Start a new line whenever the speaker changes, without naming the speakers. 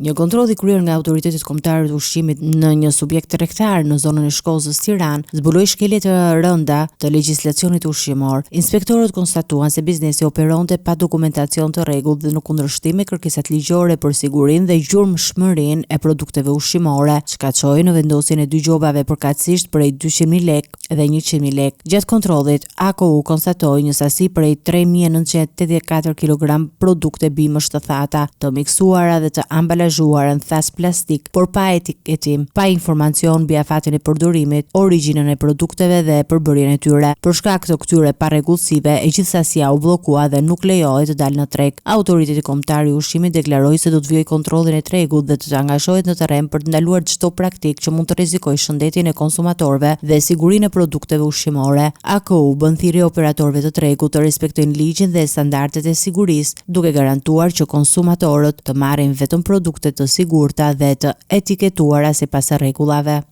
Një kontroll i kryer nga autoritetet kombëtare të ushqimit në një subjekt tregtar në zonën e Shkozës, Tiranë, zbuloi shkelje të rënda të legjislacionit ushqimor. Inspektorët konstatuan se biznesi operonte pa dokumentacion të rregullt dhe në kundërshtim me kërkesat ligjore për sigurinë dhe gjurmshmërinë e produkteve ushqimore, shkaqoi në vendosjen e dy gjobave përkatësisht prej 200.000 lekë dhe 100.000 lekë. Gjatë kontrollit, AKU konstatoi një sasi prej 3.984 kg produkte bimësh të thata, të miksuara dhe të ambalazhuara në thas plastik, por pa etiketim, pa informacion mbi afatin e përdorimit, origjinën e produkteve dhe përbërjen e tyre. Për shkak të këtyre parregullsive, e gjithë sasia u bllokua dhe nuk lejohej të dalë në treg. Autoriteti kombëtar i ushqimit deklaroi se do të vijojë kontrollin e tregut dhe të angazhohet në terren për të ndaluar çdo praktikë që mund të rrezikojë shëndetin e konsumatorëve dhe sigurinë e produkteve ushqimore. AKU bën thirrje operatorëve të tregut të respektojnë ligjin dhe standardet e sigurisë, duke garantuar që konsumatorët të marrin vetëm produkte të sigurta dhe të etiketuara sipas rregullave.